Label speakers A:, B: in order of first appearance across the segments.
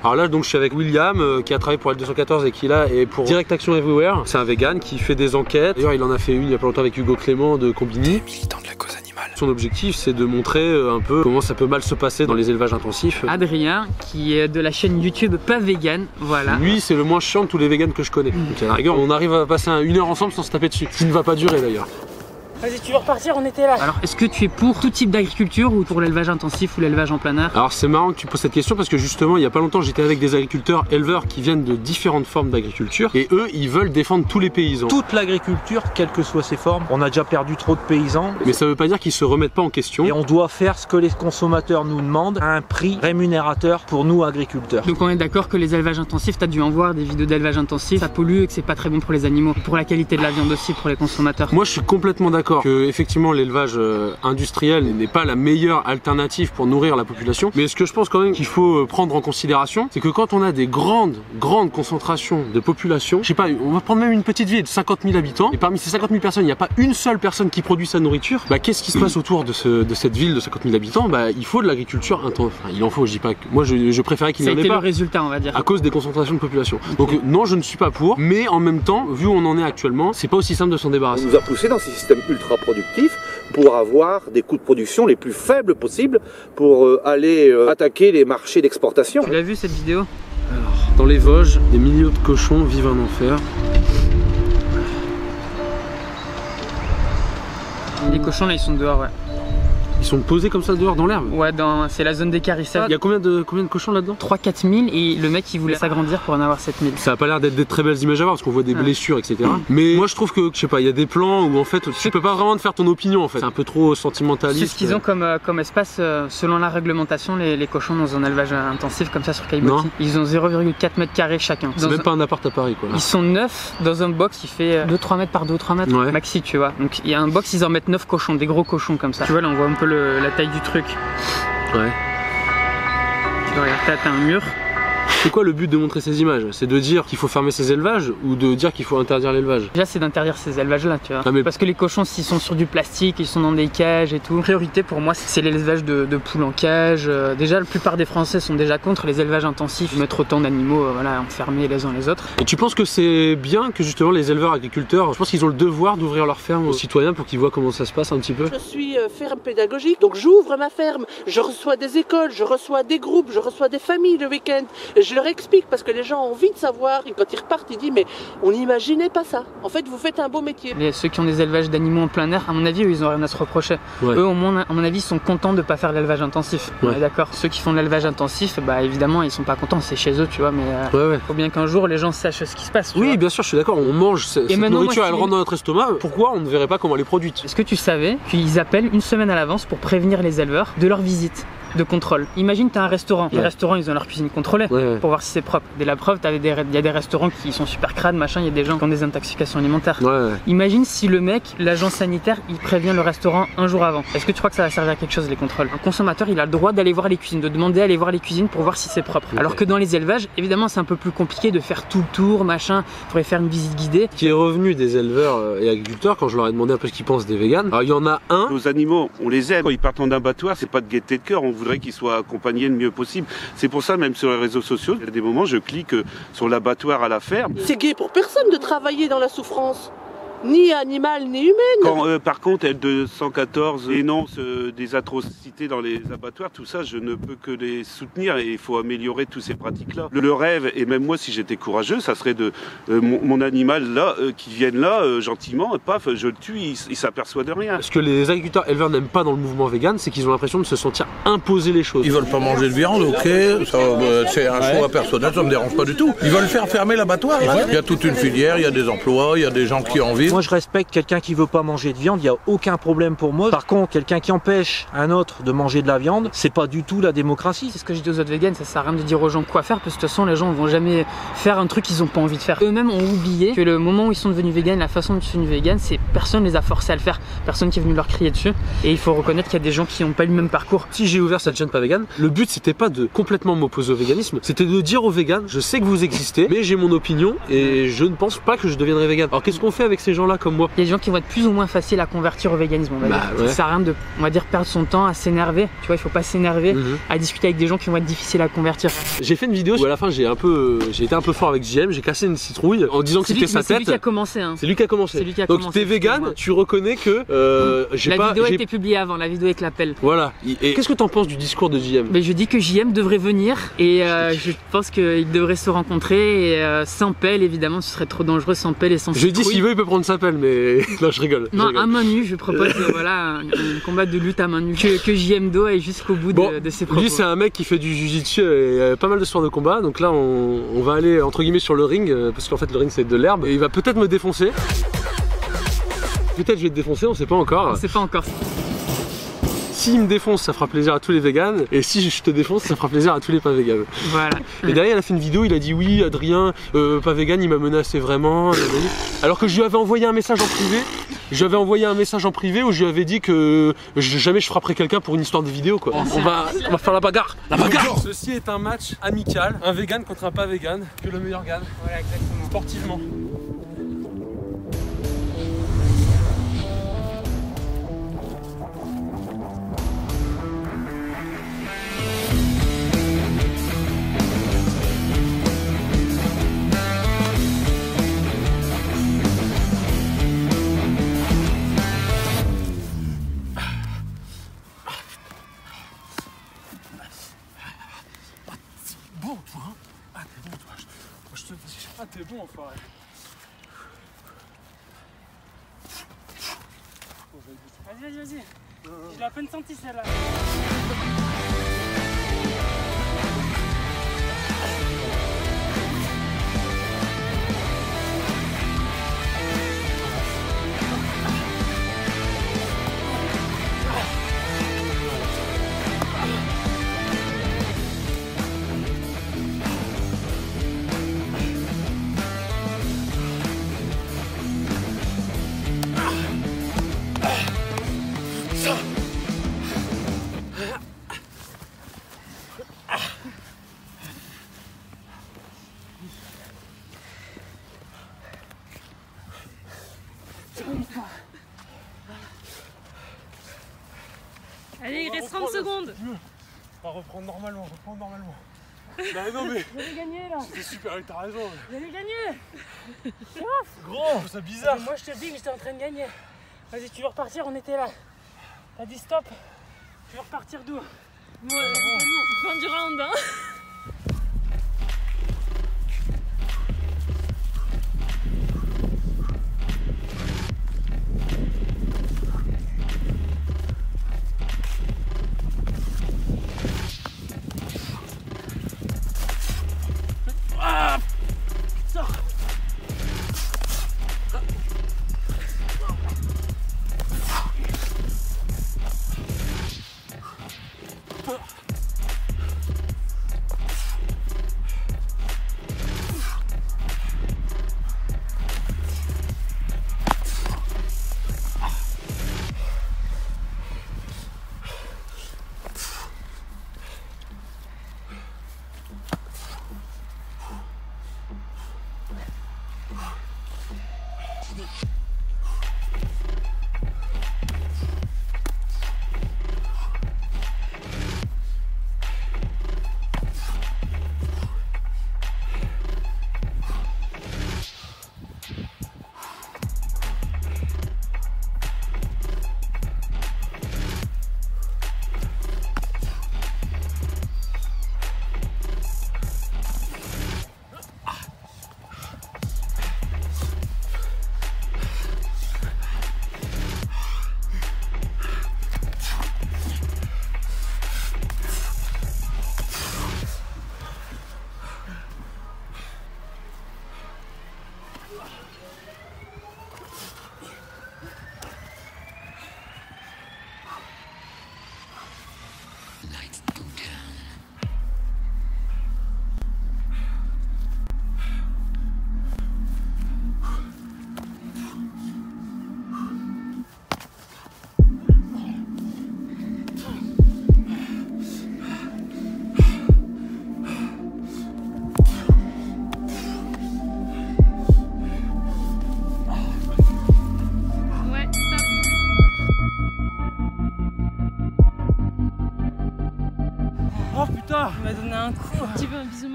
A: Alors là donc je suis avec William qui a travaillé pour L214 et qui là est pour Direct Action Everywhere. C'est un vegan qui fait des enquêtes. D'ailleurs il en a fait une il y a pas longtemps avec Hugo Clément de Combini.
B: Militant de la cause animale.
A: Son objectif c'est de montrer un peu comment ça peut mal se passer dans les élevages intensifs.
C: Adrien qui est de la chaîne YouTube Pas Vegan, voilà.
A: Lui c'est le moins chiant de tous les vegans que je connais. Donc à la rigueur on arrive à passer une heure ensemble sans se taper dessus. Ce qui ne va pas durer d'ailleurs.
D: Vas-y, tu veux repartir, on était là.
C: Alors, est-ce que tu es pour tout type d'agriculture ou pour l'élevage intensif ou l'élevage en plein air?
A: Alors c'est marrant que tu poses cette question parce que justement il y a pas longtemps j'étais avec des agriculteurs éleveurs qui viennent de différentes formes d'agriculture et eux ils veulent défendre tous les paysans.
E: Toute l'agriculture, quelles que soient ses formes, on a déjà perdu trop de paysans.
A: Mais ça veut pas dire qu'ils se remettent pas en question.
E: Et on doit faire ce que les consommateurs nous demandent à un prix rémunérateur pour nous agriculteurs.
C: Donc on est d'accord que les élevages intensifs, tu as dû en voir des vidéos d'élevage intensif, ça pollue et que c'est pas très bon pour les animaux, pour la qualité de la viande aussi, pour les consommateurs.
A: Moi je suis complètement d'accord que effectivement l'élevage industriel n'est pas la meilleure alternative pour nourrir la population, mais ce que je pense quand même qu'il faut prendre en considération, c'est que quand on a des grandes concentrations de population, je sais pas, on va prendre même une petite ville de 50 000 habitants, et parmi ces 50 000 personnes, il n'y a pas une seule personne qui produit sa nourriture, bah qu'est-ce qui se passe autour de cette ville de 50 000 habitants? Bah il faut de l'agriculture intense, enfin, il en faut, je dis pas que... Moi je préférais qu'il n'y en ait pas. Ça a été
C: le résultat on va dire.
A: À cause des concentrations de population. Donc non je ne suis pas pour, mais en même temps, vu où on en est actuellement, c'est pas aussi simple de s'en débarrasser.
F: On nous a poussé dans ces systèmes ultra productifs pour avoir des coûts de production les plus faibles possibles pour aller attaquer les marchés d'exportation.
C: Tu l'as vu cette vidéo?
A: Alors, dans les Vosges, des milliers de cochons vivent un enfer.
C: Les cochons là ils sont dehors, ouais.
A: Ils sont posés comme ça dehors dans l'herbe?
C: Ouais, c'est la zone des carissades.
A: Il y a combien de cochons là-dedans?
C: 3-4 000 et le mec il voulait s'agrandir pour en avoir 7 000.
A: Ça a pas l'air d'être des très belles images à voir parce qu'on voit des blessures etc. Mais moi je trouve que, je sais pas, il y a des plans où en fait tu peux pas vraiment te faire ton opinion en fait. C'est un peu trop sentimentaliste.
C: C'est ce qu'ils ont comme espace selon la réglementation les cochons dans un élevage intensif comme ça sur Caillebotis. Ils ont 0,4 mètres carrés chacun.
A: C'est même pas un appart à Paris quoi. Là.
C: Ils sont 9 dans un box qui fait 2-3 mètres par 2-3 mètres ouais. Maxi tu vois. Donc il y a un box ils en mettent 9 cochons, des gros cochons comme ça. Tu vois là on voit un peu la taille du truc.
A: Ouais.
C: Regarde, t'as un mur.
A: C'est quoi le but de montrer ces images? C'est de dire qu'il faut fermer ces élevages ou de dire qu'il faut interdire l'élevage?
C: Déjà c'est d'interdire ces élevages là tu vois.
A: Ah, mais...
C: Parce que les cochons s'ils sont sur du plastique, ils sont dans des cages et tout. La priorité pour moi c'est l'élevage de poules en cage. Déjà la plupart des Français sont déjà contre les élevages intensifs. Mettre autant d'animaux voilà, enfermés les uns les autres.
A: Et tu penses que c'est bien que justement les éleveurs agriculteurs, je pense qu'ils ont le devoir d'ouvrir leur ferme aux citoyens pour qu'ils voient comment ça se passe un petit peu?
D: Je suis ferme pédagogique, donc j'ouvre ma ferme, je reçois des écoles, je reçois des groupes, je reçois des familles le week-end. Je leur explique parce que les gens ont envie de savoir et quand ils repartent ils disent mais on n'imaginait pas ça. En fait vous faites un beau métier.
C: Ceux qui ont des élevages d'animaux en plein air, à mon avis ils ont rien à se reprocher. Ouais. Eux au moins à mon avis ils sont contents de pas faire l'élevage intensif. Ouais. D'accord. Ceux qui font de l'élevage intensif, bah évidemment ils sont pas contents, c'est chez eux tu vois, mais faut bien qu'un jour les gens sachent ce qui se passe.
A: Oui bien sûr je suis d'accord, on mange cette nourriture, elle rentre dans notre estomac, pourquoi on ne verrait pas comment elle est produite?
C: Est-ce que tu savais qu'ils appellent une semaine à l'avance pour prévenir les éleveurs de leur visite de contrôle? Imagine tu as un restaurant, les restaurants ils ont leur cuisine contrôlée pour voir si c'est propre. Dès la preuve, il y a des restaurants qui sont super crades, machin, il y a des gens qui ont des intoxications alimentaires. Imagine si le mec, l'agent sanitaire, il prévient le restaurant un jour avant. Est-ce que tu crois que ça va servir à quelque chose les contrôles? Un consommateur il a le droit d'aller voir les cuisines, de demander à aller voir les cuisines pour voir si c'est propre. Alors que dans les élevages, évidemment c'est un peu plus compliqué de faire tout le tour, machin, il faudrait faire une visite guidée.
A: Qui est revenu des éleveurs et agriculteurs quand je leur ai demandé un peu ce qu'ils pensent des véganes. Alors il y en a un.
G: Nos animaux, on les aime. Quand ils partent en abattoir, c'est pas de gaieté de cœur, on voudrait qu'ils soient accompagnés le mieux possible. C'est pour ça, même sur les réseaux sociaux, il y a des moments, je clique sur l'abattoir à la ferme.
D: C'est gai pour personne de travailler dans la souffrance. Ni animale, ni humaine.
G: Quand par contre L214 dénonce des atrocités dans les abattoirs, tout ça, je ne peux que les soutenir et il faut améliorer toutes ces pratiques-là. Le rêve, et même moi si j'étais courageux, ça serait de mon animal là, qui vienne là gentiment, paf, je le tue, il s'aperçoit de rien.
A: Ce que les agriculteurs éleveurs n'aiment pas dans le mouvement vegan, c'est qu'ils ont l'impression de se sentir imposer les choses.
H: Ils veulent pas manger de viande, ok, c'est un choix personnel, ça me dérange pas du tout. Ils veulent faire fermer l'abattoir. Il y a toute une filière, il y a des emplois, il y a des gens qui en vivent.
E: Moi je respecte quelqu'un qui veut pas manger de viande, il n'y a aucun problème pour moi. Par contre, quelqu'un qui empêche un autre de manger de la viande, c'est pas du tout la démocratie.
C: C'est ce que je dis aux autres véganes, ça sert à rien de dire aux gens quoi faire parce que de toute façon les gens vont jamais faire un truc qu'ils ont pas envie de faire. Eux-mêmes ont oublié que le moment où ils sont devenus véganes, la façon dont ils sont devenus véganes, c'est personne les a forcés à le faire, personne qui est venu leur crier dessus. Et il faut reconnaître qu'il y a des gens qui n'ont pas eu le même parcours.
A: Si j'ai ouvert cette chaîne Pas Vegan, le but c'était pas de complètement m'opposer au véganisme, c'était de dire aux véganes, je sais que vous existez, mais j'ai mon opinion et je ne pense pas que je deviendrai vegan. Alors qu'est-ce qu'on fait avec ces gens gens-là comme moi.
C: Il y a des gens qui vont être plus ou moins faciles à convertir au véganisme, on va dire.
A: Ouais.
C: Ça sert à rien de, on va dire, perdre son temps à s'énerver. Tu vois, il faut pas s'énerver à discuter avec des gens qui vont être difficiles à convertir.
A: J'ai fait une vidéo où à la fin j'ai été un peu fort avec JM, j'ai cassé une citrouille en disant que c'était sa tête.
C: C'est lui qui a commencé. Hein.
A: C'est lui qui a commencé. Donc t'es vegan, tu reconnais que
C: la vidéo a été publiée avant, la vidéo avec l'appel.
A: Voilà. Et qu'est-ce que t'en penses du discours de JM?
C: Mais je dis que JM devrait venir et je pense qu'ils devraient se rencontrer et sans pelle évidemment, ce serait trop dangereux sans pelle et sans citrouille.
A: Je dis s'il veut il peut prendre sa pelle, mais non je rigole.
C: Non, à main nue, je propose voilà un combat de lutte à main nue, que JM aille jusqu'au bout de ses propos.
A: Lui c'est un mec qui fait du jiu-jitsu et pas mal de sports de combat, donc là on va aller entre guillemets sur le ring parce qu'en fait le ring c'est de l'herbe et il va peut-être me défoncer. Peut-être je vais te défoncer, on sait pas encore.
C: On sait pas encore.
A: S'il me défonce, ça fera plaisir à tous les véganes, et si je te défonce, ça fera plaisir à tous les pas véganes.
C: Voilà.
A: Et derrière, il a fait une vidéo, il a dit oui, Adrien, pas vegan, il m'a menacé vraiment. Alors que je lui avais envoyé un message en privé. Où je lui avais dit que jamais je frapperais quelqu'un pour une histoire de vidéo quoi. On va faire la bagarre. La bagarre. Ceci est un match amical, un vegan contre un pas vegan, que le meilleur gagne.
C: Voilà, exactement.
A: Sportivement. Bon toi, hein? Ah t'es bon toi, je te dis, ah t'es bon enfoiré.
C: Vas-y. Je l'ai à peine senti celle-là.
B: Allez, il reste 30 secondes.
A: On va reprendre normalement, Bah non mais...
C: Vous avez gagné là.
A: C'était super, t'as raison.
C: Vous avez gagné.
A: C'est ouf. Grand, c'est bizarre.
C: Moi je te dis que j'étais en train de gagner. Vas-y, tu veux repartir, on était là. T'as dit stop. Tu veux repartir d'où? Moi, j'avais gagné.
B: Fin du round, hein.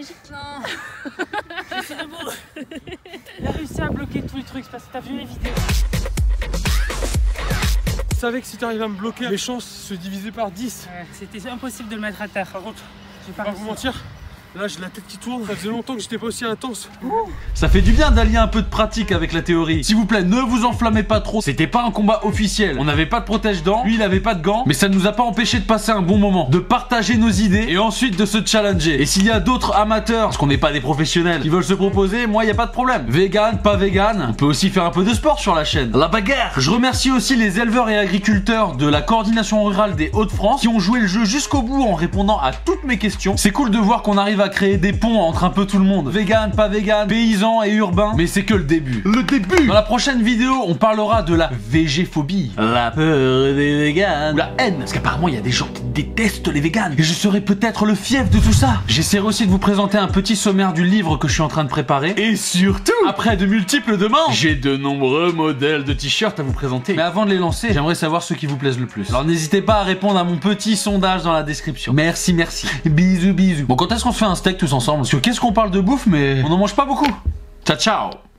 B: magique.
C: Non. C'est beau. Il a réussi à bloquer tous les trucs parce que t'as vu les vidéos.
A: Je savais que si tu arrives à me bloquer, les chances se divisaient par 10.
C: Ouais, c'était impossible de le mettre à terre.
A: Par contre,
C: j'ai
A: pas vous mentir. Là, j'ai la tête qui tourne, ça faisait longtemps que j'étais pas aussi intense.
I: Ça fait du bien d'allier un peu de pratique avec la théorie. S'il vous plaît, ne vous enflammez pas trop. C'était pas un combat officiel. On n'avait pas de protège-dents, lui il avait pas de gants. Mais ça ne nous a pas empêché de passer un bon moment, de partager nos idées et ensuite de se challenger. Et s'il y a d'autres amateurs, parce qu'on n'est pas des professionnels, qui veulent se proposer, moi y a pas de problème. Vegan, pas vegan, on peut aussi faire un peu de sport sur la chaîne. La bagarre. Je remercie aussi les éleveurs et agriculteurs de la coordination rurale des Hauts-de-France qui ont joué le jeu jusqu'au bout en répondant à toutes mes questions. C'est cool de voir qu'on arrive à créer des ponts entre un peu tout le monde. Vegan, pas vegan, paysan et urbain. Mais c'est que le début. Le début. Dans la prochaine vidéo, on parlera de la végéphobie, la peur des végans, ou la haine. Parce qu'apparemment, il y a des gens qui détestent les véganes. Et je serai peut-être le fief de tout ça. J'essaierai aussi de vous présenter un petit sommaire du livre que je suis en train de préparer. Et surtout, après de multiples demandes, j'ai de nombreux modèles de t-shirts à vous présenter. Mais avant de les lancer, j'aimerais savoir ceux qui vous plaisent le plus. Alors n'hésitez pas à répondre à mon petit sondage dans la description. Merci, merci. Bisous, bisous. Bon, quand est-ce qu'on se fait un steak tous ensemble? Parce que qu'est-ce qu'on parle de bouffe, mais on n'en mange pas beaucoup. Ciao, ciao.